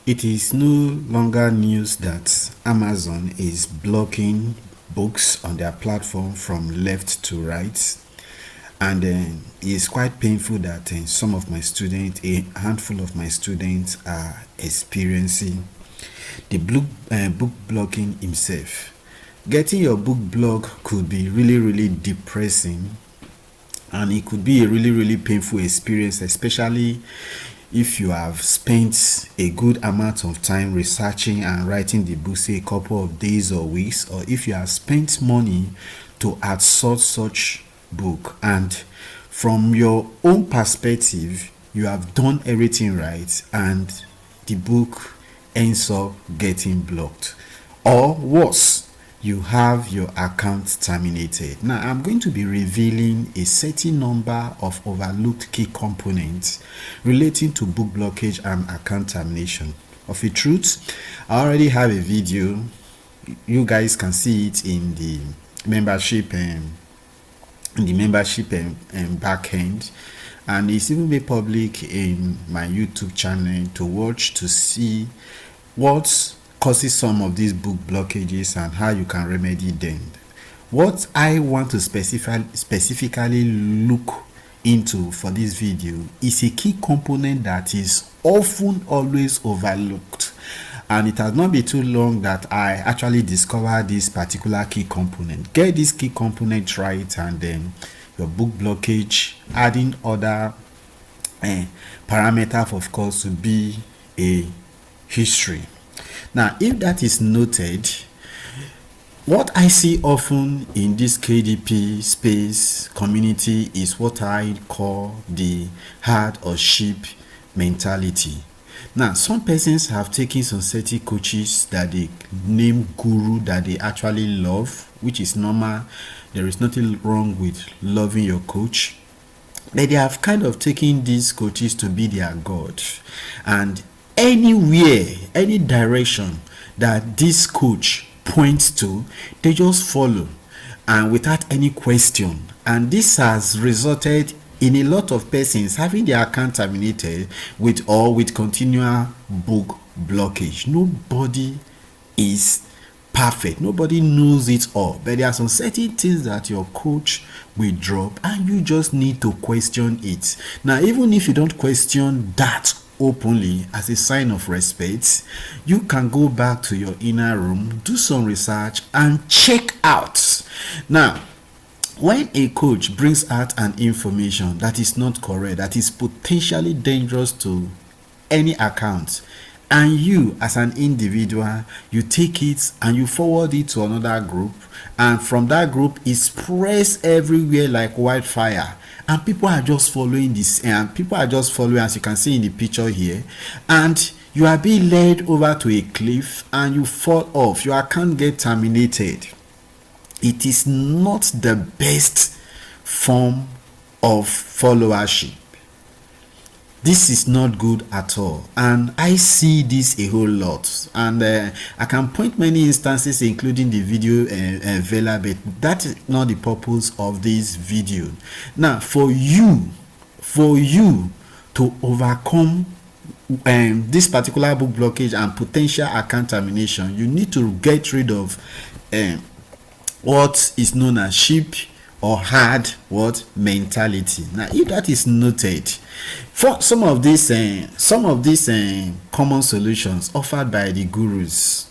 It is no longer news that Amazon is blocking books on their platform from left to right. And it's quite painful that some of my students, a handful of my students, are experiencing the book blocking himself. Getting your book blocked could be really, really depressing, and it could be a really, really painful experience, especially if you have spent a good amount of time researching and writing the book, say a couple of days or weeks, or if you have spent money to outsource such book, and from your own perspective you have done everything right and the book ends up getting blocked, or worse, you have your account terminated. Now I'm going to be revealing a certain number of overlooked key components relating to book blockage and account termination. Of a truth, I already have a video. You guys can see it in the membership back end, and it's even made public in my YouTube channel to watch, to see what causes some of these book blockages and how you can remedy them. What I want to specifically look into for this video is a key component that is often always overlooked, and it has not been too long that I actually discovered this particular key component. Get this key component right, and then your book blockage, adding other parameters, of course, to be a history. Now, if that is noted, what I see often in this KDP space community is what I call the hard or sheep mentality. Now, some persons have taken some certain coaches that they name guru that they actually love, which is normal. There is nothing wrong with loving your coach. But they have kind of taken these coaches to be their god, and anywhere, any direction that this coach points to, they just follow, and without any question. And this has resulted in a lot of persons having their account terminated with continual book blockage. Nobody is perfect, nobody knows it all, but there are some certain things that your coach will drop and you just need to question it. Now, even if you don't question that openly as a sign of respect, you can go back to your inner room, do some research, and check out. Now, when a coach brings out an information that is not correct, that is potentially dangerous to any account, and you as an individual, you take it and you forward it to another group, and from that group it spreads everywhere like wildfire, and people are just following this, and people are just following, as you can see in the picture here, and you are being led over to a cliff and you fall off, your account get terminated. It is not the best form of followership. This is not good at all, and I see this a whole lot, and I can point many instances including the video Vela, but that is not the purpose of this video. Now, for you to overcome this particular book blockage and potential account termination, you need to get rid of what is known as sheep or hard mentality. Now, if that is noted, for some of these common solutions offered by the gurus,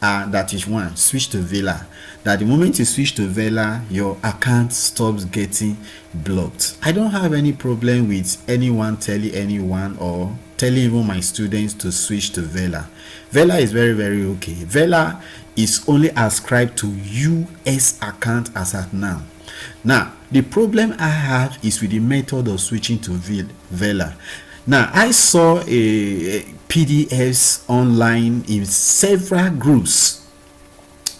that is one, switch to Vela. That the moment you switch to Vela, your account stops getting blocked. I don't have any problem with anyone telling anyone or telling even my students to switch to Vela. Vela is very, very okay. Vela is only ascribed to US account as at now. Now, the problem I have is with the method of switching to Vela. Now, I saw a PDFs online in several groups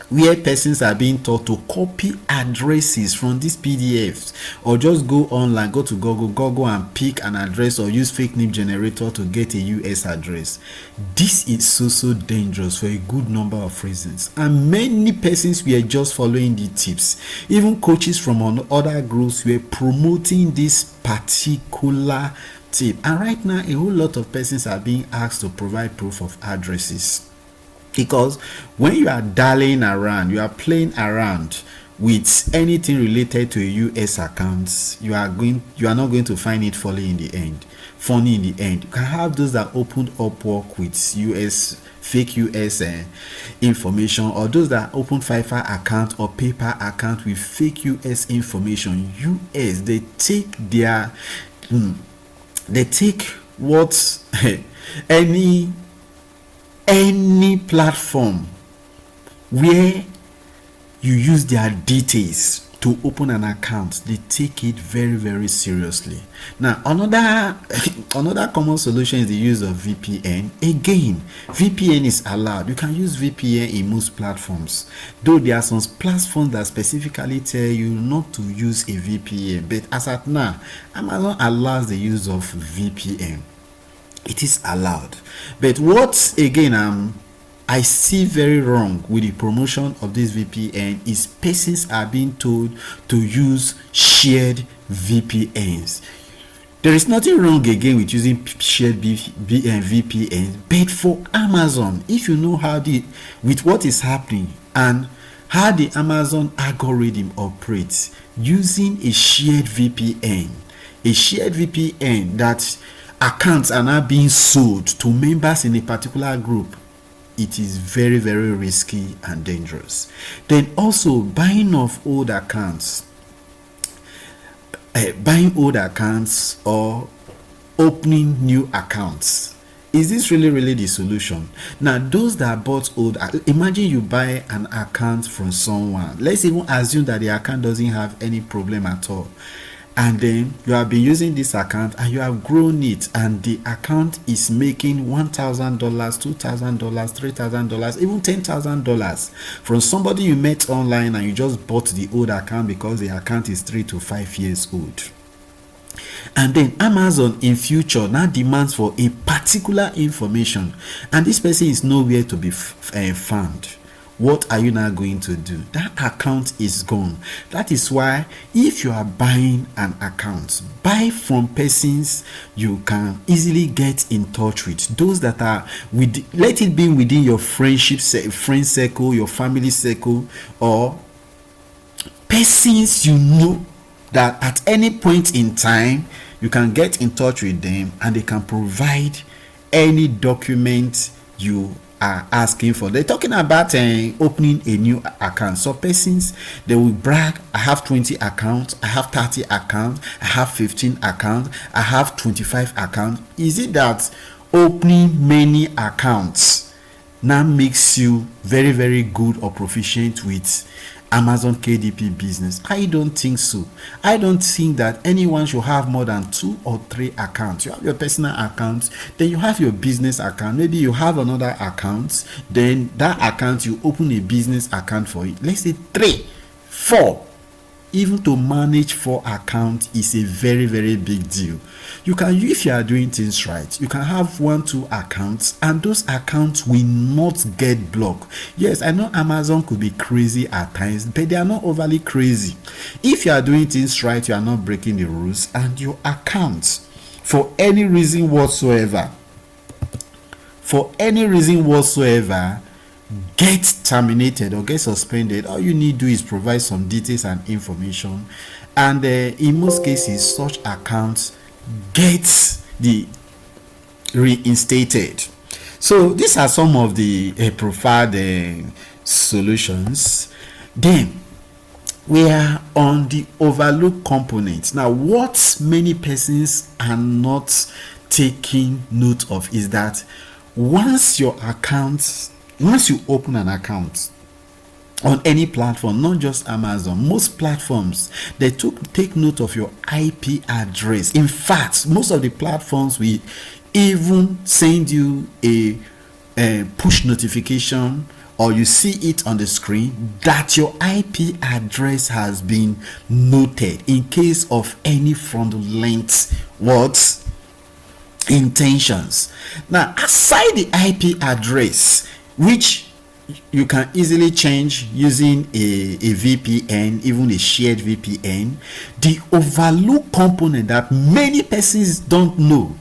where persons are being taught to copy addresses from these PDFs, or just go online, go to Google and pick an address, or use fake name generator to get a US address. This is so dangerous for a good number of reasons, and many persons were just following the tips. Even coaches from other groups were promoting this particular tip. And right now, a whole lot of persons are being asked to provide proof of addresses, because when you are dallying around, you are playing around with anything related to a US account, you are not going to find it funny in the end. You can have those that opened up work with fake US information, or those that open FIFA account or PayPal account with fake US information. US, they take what any platform where you use their details to open an account, they take it very, very seriously. Now, another common solution is the use of VPN. Again, VPN is allowed. You can use VPN in most platforms, though there are some platforms that specifically tell you not to use a VPN. But as at now, Amazon allows the use of VPN. It is allowed. But what again I see very wrong with the promotion of this VPN is persons are being told to use shared VPNs. There is nothing wrong again with using shared VPNs, but for Amazon, if you know with what is happening and how the Amazon algorithm operates, using a shared VPN that accounts are now being sold to members in a particular group, it is very, very risky and dangerous. Then also buying old accounts or opening new accounts. Is this really the solution? Now, those that bought imagine you buy an account from someone. Let's even assume that the account doesn't have any problem at all, and then you have been using this account and you have grown it, and the account is making $1,000, $2,000, $3,000, even $10,000 from somebody you met online, and you just bought the old account because the account is 3 to 5 years old. And then Amazon in future now demands for a particular information, and this person is nowhere to be found. What are you now going to do? That account is gone. That is why if you are buying an account, buy from persons you can easily get in touch with. Those that are let it be within your friend circle, your family circle, or persons you know that at any point in time you can get in touch with them and they can provide any document you are asking for. They're talking about opening a new account. So persons, they will brag, I have 20 accounts, I have 30 accounts, I have 15 accounts, I have 25 accounts. Is it that opening many accounts now makes you very, very good or proficient with Amazon KDP business? I don't think so. I don't think that anyone should have more than 2 or 3 accounts. You have your personal account, then you have your business account, maybe you have another account, then that account you open a business account for it. Let's say 3, 4. Even to manage 4 accounts is a very, very big deal. You can, if you are doing things right, you can have 1, 2 accounts, and those accounts will not get blocked. Yes, I know Amazon could be crazy at times, but they are not overly crazy. If you are doing things right, you are not breaking the rules, and your accounts, for any reason whatsoever, get terminated or get suspended, all you need to do is provide some details and information, and in most cases such accounts get reinstated. So these are some of the preferred solutions. Then we are on the overlooked components. Now, what many persons are not taking note of is that once you open an account on any platform, not just Amazon, most platforms, they take note of your IP address. In fact, most of the platforms will even send you a push notification, or you see it on the screen that your IP address has been noted in case of any fraudulent intentions. Now, aside the IP address, which you can easily change using a VPN, even a shared VPN. The overlooked component that many persons don't know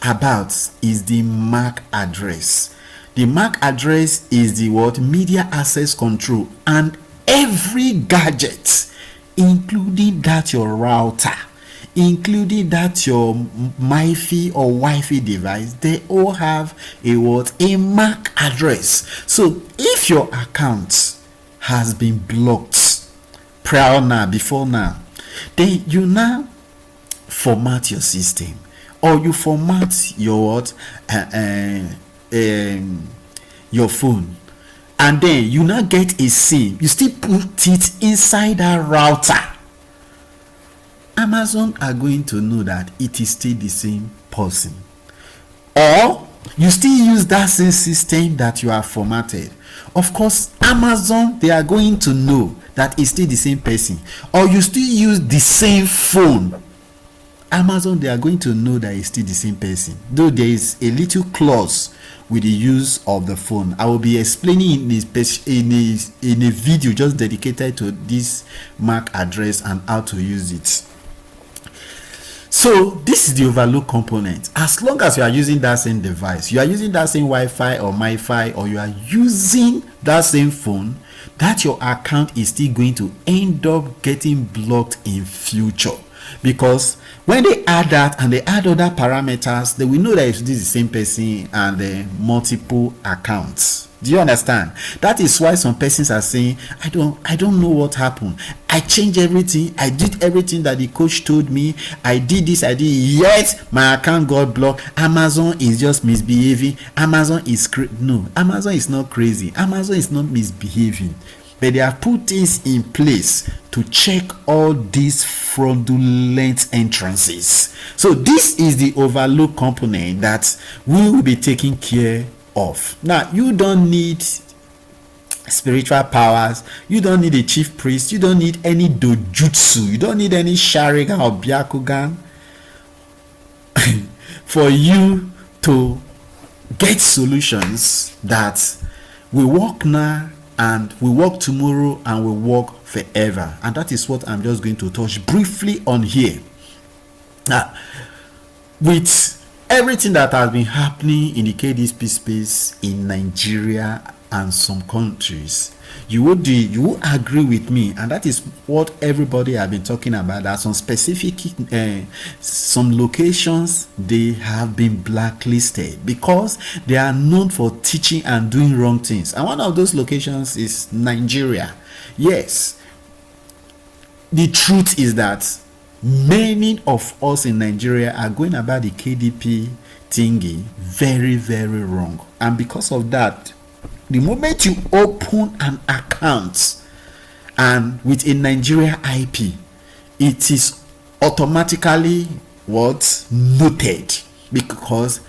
about is the MAC address. The MAC address is the what? Media access control, and every gadget, including that your router, including that your MiFi or Wi-Fi device, they all have a what? A MAC address. So if your account has been blocked before now, then you now format your system, or you format your what? Your phone, and then you now get a SIM. You still put it inside that router. Amazon are going to know that it is still the same person, or you still use that same system that you have formatted. Of course, Amazon, they are going to know that it's still the same person, or you still use the same phone. Amazon, they are going to know that it's still the same person, though there is a little clause with the use of the phone. I will be explaining in a video just dedicated to this MAC address and how to use it. So this is the overlook component. As long as you are using that same device, you are using that same Wi-Fi or MiFi, or you are using that same phone, that your account is still going to end up getting blocked in future. Because when they add that and they add other parameters, they will know that it's the same person and the multiple accounts. Do you understand? That is why some persons are saying, I don't know what happened. I changed everything. I did everything that the coach told me. I did this, I did, yet my account got blocked. Amazon is just misbehaving. Amazon is no, Amazon is not crazy. Amazon is not misbehaving. But they have put things in place to check all these fraudulent entrances. So this is the overlook component that we will be taking care of. Now, you don't need spiritual powers. You don't need a chief priest. You don't need any dojutsu. You don't need any Sharingan or Byakugan for you to get solutions that will work now, and we work tomorrow, and we work forever. And that is what I'm just going to touch briefly on here. Now, with everything that has been happening in the KDP space in Nigeria and some countries, you would agree with me, and that is what everybody have been talking about, that some specific some locations, they have been blacklisted because they are known for teaching and doing wrong things. And one of those locations is Nigeria. Yes, the truth is that many of us in Nigeria are going about the KDP thingy very, very wrong. And because of that, the moment you open an account and with a Nigeria IP, it is automatically what? Noted, because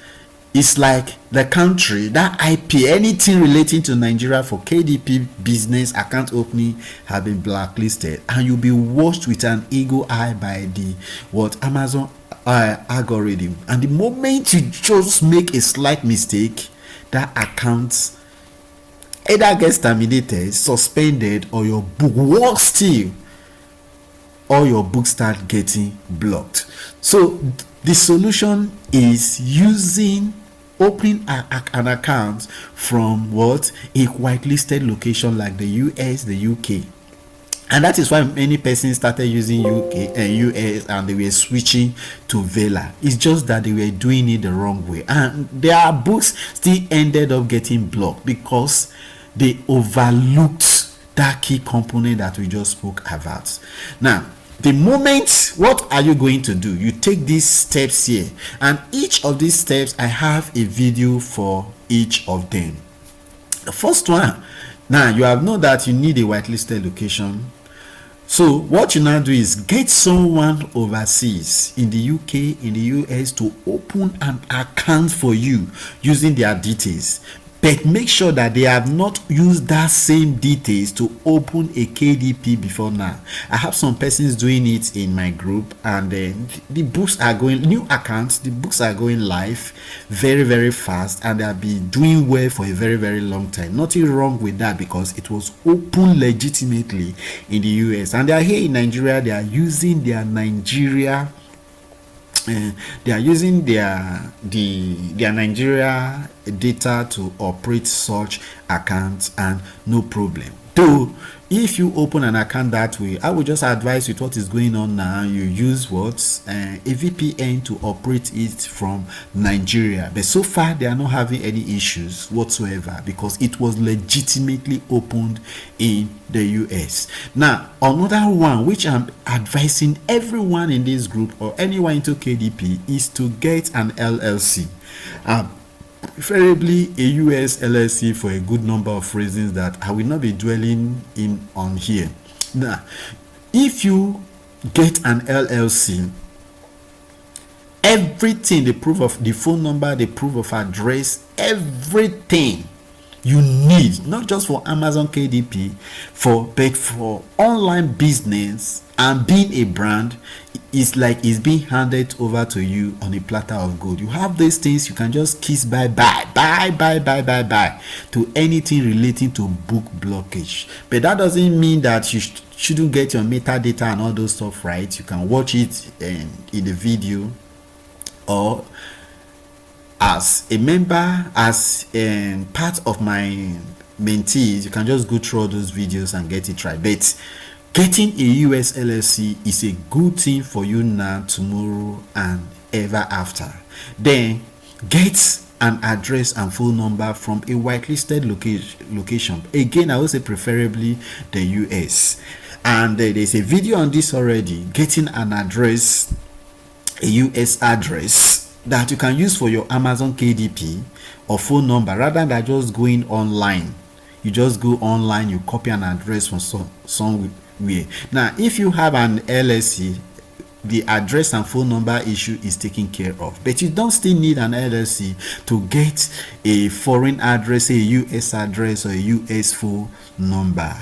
it's like the country, that IP, anything relating to Nigeria for KDP business account opening have been blacklisted, and you'll be watched with an eagle eye by the what? Amazon algorithm. And the moment you just make a slight mistake, that account either gets terminated, suspended, or your book, works still, or your book start getting blocked. So the solution is opening an account from what? A whitelisted location like the US, the UK. And that is why many persons started using UK and US, and they were switching to Vela. It's just that they were doing it the wrong way, and their books still ended up getting blocked because they overlooked that key component that we just spoke about. Now, the moment, what are you going to do? You take these steps here, and each of these steps, I have a video for each of them. The first one, now you have known that you need a whitelisted location. So what you now do is get someone overseas in the UK, in the US, to open an account for you using their details. but make sure that they have not used that same details to open a KDP before now. I have some persons doing it in my group, and the books are going, new accounts, the books are going live very, very fast, and they have been doing well for a very, very long time. Nothing wrong with that, because it was open legitimately in the US, and they are here in Nigeria. They are using their Nigeria they are using their Nigeria data to operate such accounts, and no problem. Though if you open an account that way, I would just advise with what is going on now, you use what a VPN to operate it from Nigeria. But so far they are not having any issues whatsoever, because it was legitimately opened in the US. Now another one which I'm advising everyone in this group or anyone into KDP is to get an LLC. Preferably a US LLC, for a good number of reasons that I will not be dwelling in on here. Now, if you get an LLC, everything, the proof of the phone number, the proof of address, everything you need, not just for Amazon KDP, but for online business and being a brand, is like it's being handed over to you on a platter of gold. You have these things, you can just kiss bye to anything relating to book blockage. But that doesn't mean that you shouldn't get your metadata and all those stuff right. You can watch it in the video, or as a member, as part of my mentees, you can just go through all those videos and get it right. But getting a US LLC is a good thing for you now, tomorrow, and ever after. Then get an address and phone number from a whitelisted location. Again, I would say preferably the US. And there's a video on this already, getting an address, a US address that you can use for your Amazon KDP or phone number, rather than just going online. You just go online, you copy an address from somewhere. Now if you have an LLC, the address and phone number issue is taken care of, but you don't still need an LLC to get a foreign address, a US address, or a US phone number.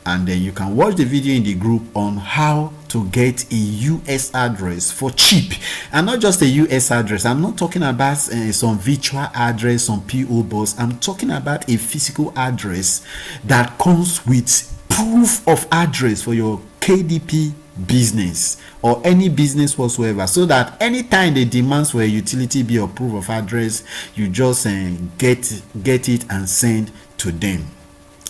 And then you can watch the video in the group on how to get a US address for cheap. And not just a US address, I'm not talking about some virtual address, some PO box. I'm talking about a physical address that comes with proof of address for your KDP business or any business whatsoever, so that anytime they demand for a utility bill or proof of address, you just get it and send to them.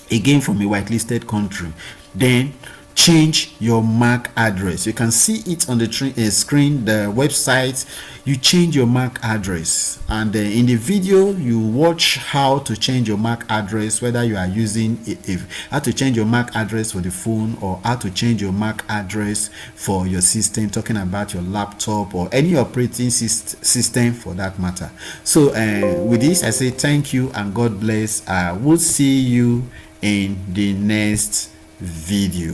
Again, from a whitelisted country. Then change your MAC address. You can see it on the screen, the website. You change your MAC address, and in the video you watch how to change your MAC address, whether you are using how to change your MAC address for the phone, or how to change your MAC address for your system, talking about your laptop or any operating system for that matter. So with this, I say thank you and God bless. I will see you in the next video.